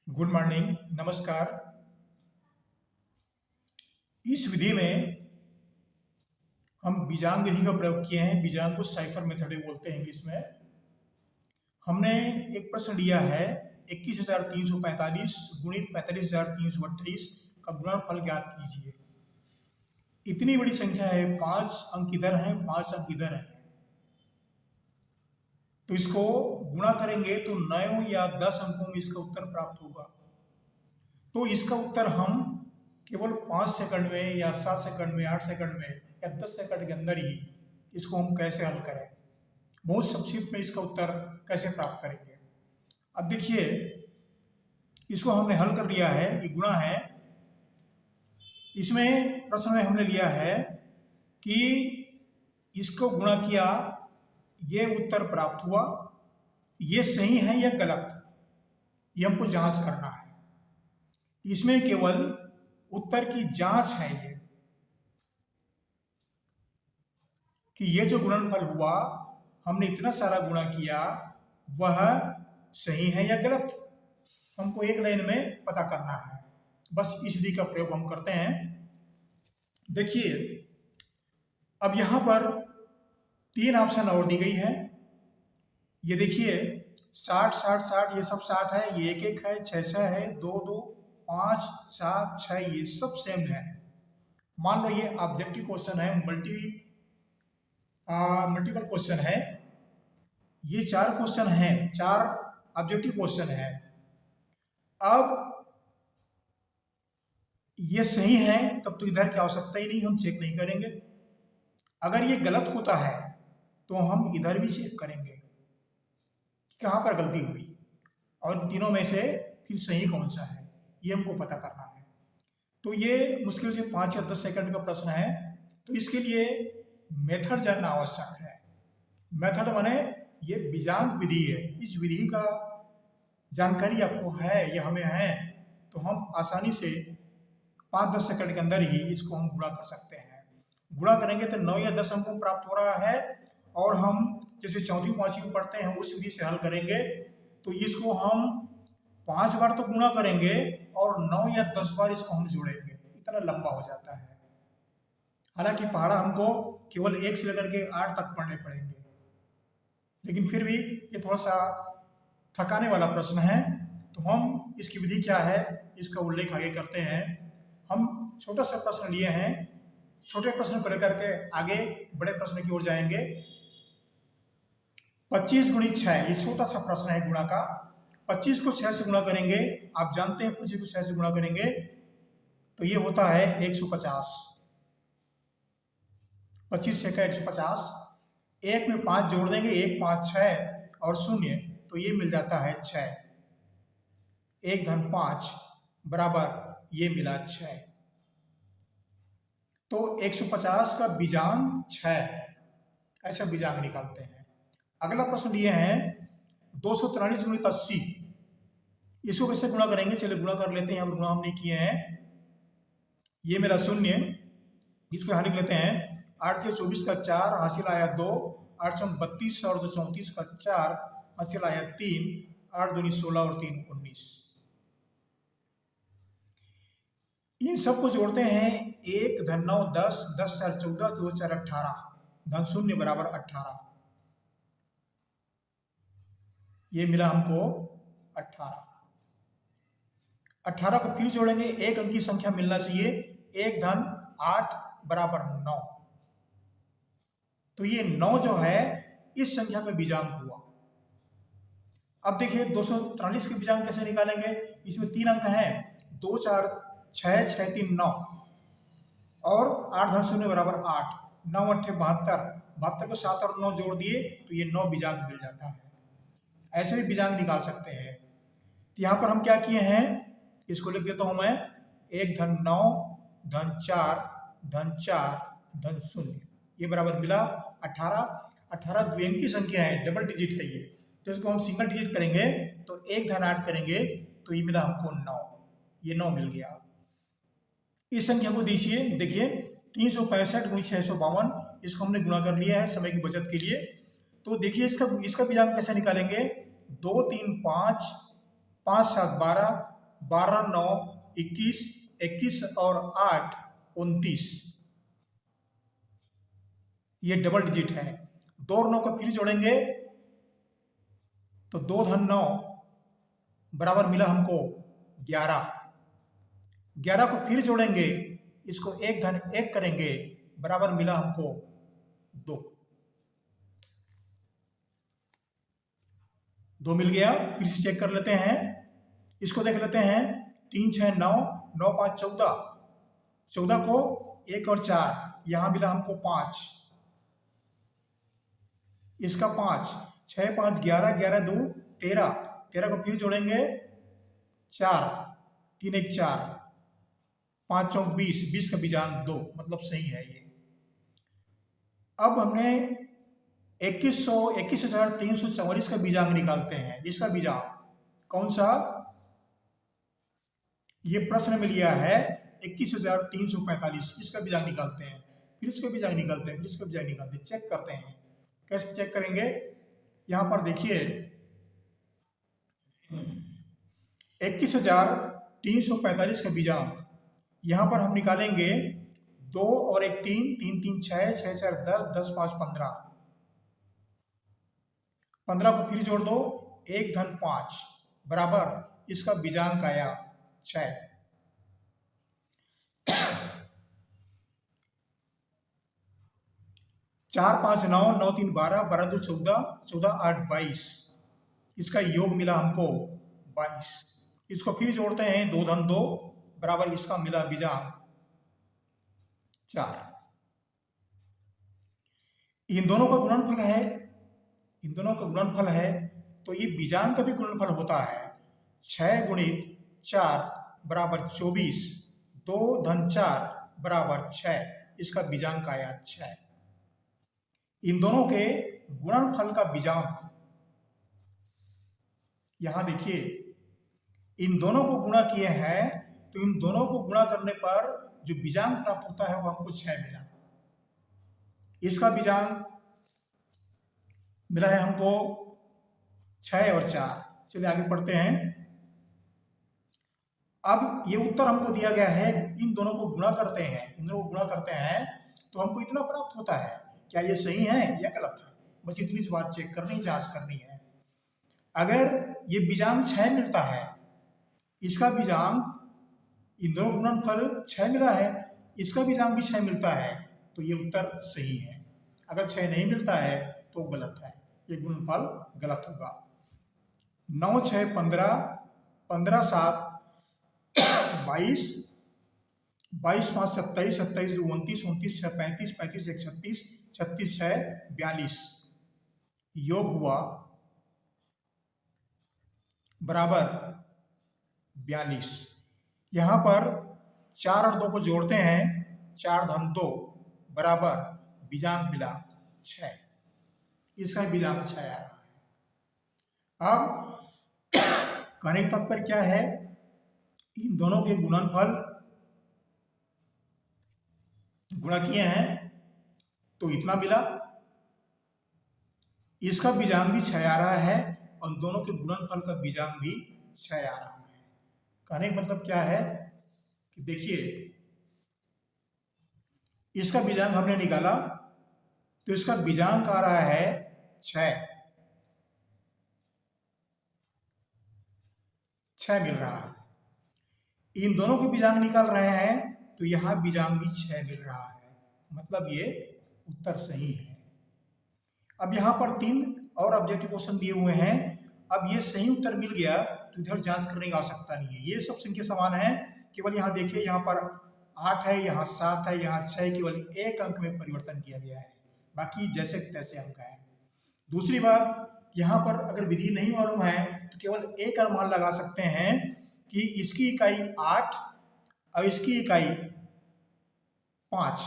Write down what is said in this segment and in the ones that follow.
Good morning, नमस्कार। इस विधि में हम बीजांग विधि का प्रयोग किए हैं। बीजांग को साइफर मेथड बोलते हैं इंग्लिश में। हमने एक प्रश्न लिया है 21,345 गुणित 45,328 का गुणनफल ज्ञात कीजिए। इतनी बड़ी संख्या है, 5 अंक इधर हैं, 5 अंक इधर हैं, तो इसको गुणा करेंगे तो 9 या 10 अंकों में इसका उत्तर प्राप्त होगा। तो इसका उत्तर हम केवल 5 सेकंड में या 7 सेकंड में, 8 सेकंड में या 10 सेकंड के अंदर ही इसको हम कैसे हल करें, बहुत संक्षिप्त में इसका उत्तर कैसे प्राप्त करेंगे। अब देखिए, इसको हमने हल कर लिया है, ये गुणा है। इसमें प्रश्न में हमने लिया है कि इसको गुणा किया, ये उत्तर प्राप्त हुआ, ये सही है या गलत, ये हमको जांच करना है। इसमें केवल उत्तर की जांच है ये कि ये जो गुणनफल हुआ, हमने इतना सारा गुणा किया, वह सही है या गलत, हमको एक लाइन में पता करना है। बस इस विधि का प्रयोग हम करते हैं। देखिए, अब यहां पर 3 ऑप्शन और दी गई है। ये देखिए 60 60 60, ये सब 60 है, ये 1 1 है, 6 6 है, 2 2 5 7 6, ये सब सेम है। मान लो ये ऑब्जेक्टिव क्वेश्चन है, मल्टीपल क्वेश्चन है। ये 4 क्वेश्चन हैं, 4 ऑब्जेक्टिव क्वेश्चन है। अब ये सही है तब तो इधर की आवश्यकता ही नहीं, हम चेक नहीं करेंगे। अगर ये गलत होता है तो हम इधर भी चेक करेंगे कहाँ पर गलती हुई, और तीनों में से फिर सही कौन सा है, ये हमको पता करना है। तो ये मुश्किल से 5 या 10 सेकंड का प्रश्न है। तो इसके लिए मेथड जानना आवश्यक है। मेथड माने ये बीजांग विधि है। इस विधि का जानकारी आपको है या हमें है, तो हम आसानी से 5-10 सेकंड के अंदर ही इसको हम गुणा कर सकते हैं। गुणा करेंगे तो 9 या 10 अंकों प्राप्त हो रहा है, और हम जैसे चौथी पांचवी को पढ़ते हैं उस विधि से हल करेंगे तो इसको हम 5 बार तो गुणा करेंगे और 9 या 10 बार इसको हम जोड़ेंगे, इतना लंबा हो जाता है। हालांकि पहाड़ा हमको केवल 1 से लेकर के 8 तक पढ़ने पड़ेंगे, लेकिन फिर भी ये थोड़ा सा थकाने वाला प्रश्न है। तो हम इसकी विधि क्या है इसका उल्लेख आगे करते हैं। हम छोटा सा प्रश्न लिए हैं, छोटे प्रश्न को लेकर के आगे बड़े प्रश्न की ओर जाएंगे। 25 गुणित 6, ये छोटा सा प्रश्न है गुणा का। 25 को 6 से गुणा करेंगे, आप जानते हैं 25 को 6 से गुणा करेंगे तो ये होता है 150। 25 से 150, 1 में 5 जोड़ देंगे, 1 5 6 और 0, तो ये मिल जाता है 6। 1 धन 5 बराबर ये मिला 6। तो 150 का बीजांग 6 है, ऐसा बीजांग निकालते हैं। अगला प्रश्न लिए हैं 243 गुणित 80, इसको कैसे गुणा करेंगे, चलिए गुणा कर लेते हैं। हम गुणा हमने किए हैं, ये मेरा 0, इसको यहाँ लिख लेते हैं। 8 के 24 का 4 हासिल आया 2, 8 32 और 2 34 का 4 हासिल आया 3, 8 दूनी 16 और 3 19। इन सबको जोड़ते हैं, 1 धन 9 10, 10 4 14, 2 4 18, धन 0 बराबर 18। ये मिला हमको 18। 18 को फिर जोड़ेंगे, एक अंक की संख्या मिलना चाहिए। 1 धन 8 बराबर 9, तो ये 9 जो है इस संख्या का बीजांग हुआ। अब देखिए 243 के बीजांग कैसे निकालेंगे। इसमें 3 अंक हैं, 2 4 6 6 3 9, और 8 धन 0 बराबर 8, 9 8 72, 72 को 7 और 9 जोड़ दिए तो ये 9 बीजांग मिल जाता है। ऐसे भी बीजांग निकाल सकते हैं। तो यहाँ पर हम क्या किए हैं, इसको लिख देता हूं मैं। 1 धन 9 धन 4 धन 4 धन 0, ये बराबर मिला 18। 18 द्विअंकी संख्या है, डबल डिजिट है ये, तो इसको हम सिंगल डिजिट करेंगे तो 1 धन 8 करेंगे तो ये मिला हमको 9, ये 9 मिल गया। इस संख्या को दीजिए, देखिए 365 गुणित 652, इसको हमने गुणा कर लिया है समय की बचत के लिए। तो देखिए इसका बीजांग कैसे निकालेंगे। 2 3 5, 5 7 12, 12 9 21, 21 और 8 29, ये डबल डिजिट है। 2 और 9 को फिर जोड़ेंगे तो 2 धन 9 बराबर मिला हमको 11। 11 को फिर जोड़ेंगे, इसको 1 धन 1 करेंगे, बराबर मिला हमको 2। 2 मिल गया। फिर से चेक कर लेते हैं, इसको देख लेते हैं। 3 6 9, 9 5 14, 14 को 1 और 4, यहां मिला हमको 5, इसका 5, 6 5 11, 11 2 13, 13 को फिर जोड़ेंगे 4, 3 1 4, 5 4 20, 20 का बीजांक 2, मतलब सही है ये। अब हमने 21,344 का बीजांक निकालते हैं। इसका बीजांक कौन सा? ये प्रश्न में लिया है 21,345, इसका बीजांक निकालते हैं। फिर इसका बीजांक निकालते हैं, फिर इसका बीजांक निकालते हैं, चेक करते हैं। कैसे चेक करेंगे? यहां पर देखिए 21,345 का बीजांक यहां पर हम निकालेंगे 2 और 1 3, 3 3 6, 6 4 10, 10 5 15, 15 को फिर जोड़ दो, 1 धन 5 बराबर इसका बीजांक आया 6। 4 5 9, 9 3 12, 12 2 14, 14 8 22, इसका योग मिला हमको 22। इसको फिर जोड़ते हैं, 2 धन 2 बराबर इसका मिला बीजांक 4। इन दोनों का गुणनफल है, इन दोनों का गुणनफल है, तो ये बीजांक का भी गुणनफल होता है। 6 गुणित 4 बराबर 24, 2 धन 4 बराबर 6, इसका बीजांक आया 6। इन दोनों के गुणनफल का बीजांक यहां देखिए, इन दोनों को गुणा किए हैं, तो इन दोनों को गुणा करने पर जो बीजांक प्राप्त होता है वो हमको 6 मिला। इसका बीजांक मिला है हमको 6 और 4। चलिए आगे पढ़ते हैं। अब ये उत्तर हमको दिया गया है, इन दोनों को गुणा करते हैं, इन दोनों को गुणा करते हैं तो हमको इतना प्राप्त होता है। क्या ये सही है या गलत है? बस इतनी सी बात चेक करनी, जांच करनी है। अगर ये बीजांक 6 मिलता है, इसका बीजांक, इन दोनों गुणनफल 6 मिला है, इसका बीजांक भी 6 मिलता है, तो ये उत्तर सही है। अगर 6 नहीं मिलता है तो गलत है, ये गुणनफल गलत होगा। 9 6 15, 15 7 22, 22 5 27, 27 2 29, 29 6 35, 35 1 36, 36 6 42, योग हुआ बराबर 42। यहां पर 4 और 2 को जोड़ते हैं, 4 धन 2 बराबर बीजांक मिला 6, इसका बीजांक 6 आ रहा है। अब कहने का तात्पर्य क्या है? इन दोनों के गुणनफल गुणा किए हैं तो इतना मिला, इसका बीजांक भी 6 आ रहा है और दोनों के गुणनफल का बीजांक भी 6 आ रहा है। कहने का मतलब क्या है कि देखिए, इसका बीजांक हमने निकाला तो इसका बीजांक आ रहा है 6 मिल रहा है। इन दोनों के बीजांक निकाल रहे हैं तो यहां बीजांक भी 6 मिल रहा है, मतलब ये उत्तर सही है। अब यहां पर 3 और ऑब्जेक्टिव क्वेश्चन दिए हुए हैं। अब ये सही उत्तर मिल गया तो इधर जांच करने की आवश्यकता नहीं है, ये सब संख्या समान है। केवल यहाँ देखिए, यहाँ पर 8 है, यहाँ 7 है, यहाँ 6, केवल एक अंक में परिवर्तन किया गया है, बाकी जैसे तैसे अंक है। दूसरी बात, यहाँ पर अगर विधि नहीं मालूम है तो केवल एक अनुमान लगा सकते हैं कि इसकी इकाई 8 और इसकी इकाई 5,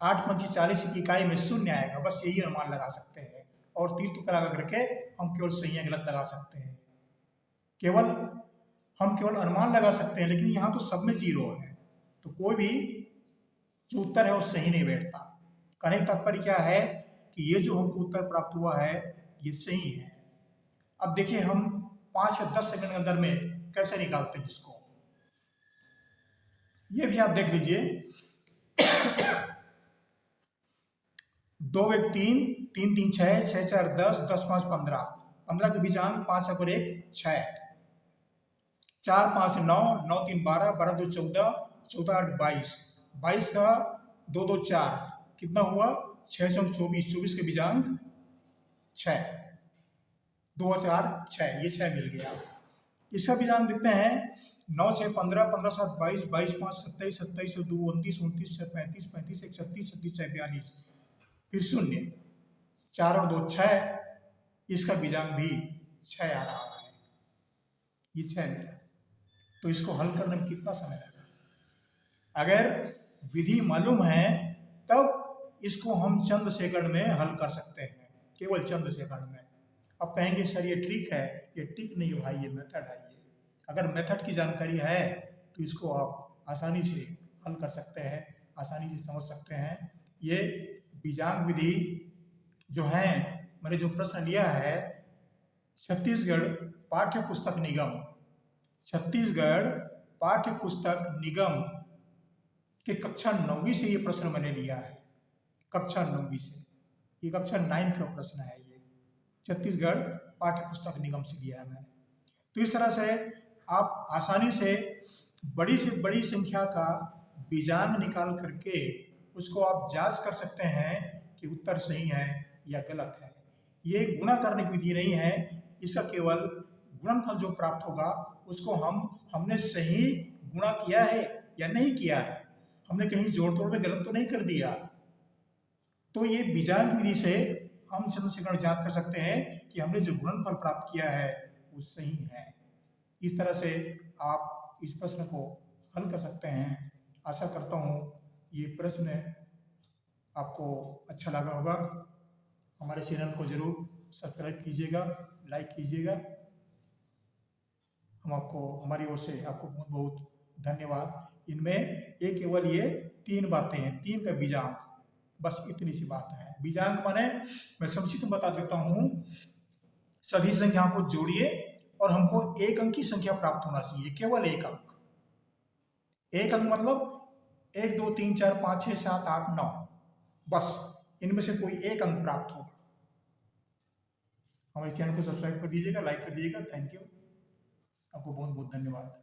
8 5 40 की इकाई में 0 आएगा, बस यही अनुमान लगा सकते हैं। और तीर तुक्का लगा करके हम केवल सही या गलत लगा सकते हैं, हम केवल अनुमान लगा सकते हैं। लेकिन यहाँ तो सब में 0 है, तो कोई भी जो उत्तर है वो सही नहीं बैठता। कहने का तात्पर्य क्या है कि ये जो हमको उत्तर प्राप्त हुआ है ये सही है। अब देखिए, हम 5 या 10 सेकंड के अंदर में कैसे निकालते हैं इसको, ये भी आप देख लीजिए। 2 1 3, 3 3 6, 6 4 10, 10 5 15, 15 के बीच अंक 5 और 1 6, 4 5 9, 9 3 12, 12 2 14, 14 8 22, 22 का 2 2 4, कितना हुआ 6 6 24, 24 के बीच अंक 6, 2 4 6, ये 6 मिल गया। इसका बीजांक देखते हैं 9 6 15, 15 7 22, 22 5 27, 27 2 29, 29 से 35, 35 1 36, 36 से 42, फिर 0, 4 और 2 6, इसका बीजांक भी 6 आ रहा है, ये 6 मिला। तो इसको हल करने में कितना समय लगा? अगर विधि मालूम है तब इसको हम चंद सेकंड में हल कर सकते हैं, केवल चंद सेकंड में। अब कहेंगे सर ये ट्रिक है, ये ट्रिक नहीं है भाई, ये मेथड है। ये अगर मेथड की जानकारी है तो इसको आप आसानी से हल कर सकते हैं, आसानी से समझ सकते हैं। ये बीजांक विधि जो है, मैंने जो प्रश्न लिया है, छत्तीसगढ़ पाठ्य पुस्तक निगम, छत्तीसगढ़ पाठ्य पुस्तक निगम के कक्षा 9वीं से ये प्रश्न मैंने लिया है, कक्षा 9वीं से। ये कक्षा 9th का प्रश्न है, ये छत्तीसगढ़ पाठ्य पुस्तक निगम से लिया है मैंने। तो इस तरह से आप आसानी से बड़ी संख्या का बीजांक निकाल करके उसको आप जांच कर सकते हैं कि उत्तर सही है या गलत है। ये गुणा करने की विधि नहीं है, इसका केवल गुणनफल जो प्राप्त होगा उसको हमने सही गुणा किया है या नहीं किया है, हमने कहीं जोड़ तोड़ में गलत तो नहीं कर दिया। तो ये बीजांक विधि से हम चंद सेकंड जांच कर सकते हैं कि हमने जो गुणनफल प्राप्त किया है वो सही है। इस तरह से आप इस प्रश्न को हल कर सकते हैं। आशा करता हूँ ये प्रश्न आपको अच्छा लगा होगा। हमारे चैनल को जरूर सब्सक्राइब कीजिएगा, लाइक कीजिएगा। हम आपको हमारी ओर से आपको बहुत बहुत धन्यवाद। इनमें एक केवल ये 3 बातें हैं, 3 का बीजांक, बस इतनी सी बात है। बीजांक माने मैं संक्षिप्त में बता देता हूँ, सभी संख्याओं को जोड़िए और हमको एक अंक की संख्या प्राप्त होना चाहिए, केवल एक अंक। एक अंक मतलब 1 2 3 4 5 6 7 8 9, बस इनमें से कोई एक अंक प्राप्त होगा। हमारे चैनल को सब्सक्राइब कर दीजिएगा, लाइक कर दीजिएगा। थैंक यू, आपको बहुत बहुत धन्यवाद।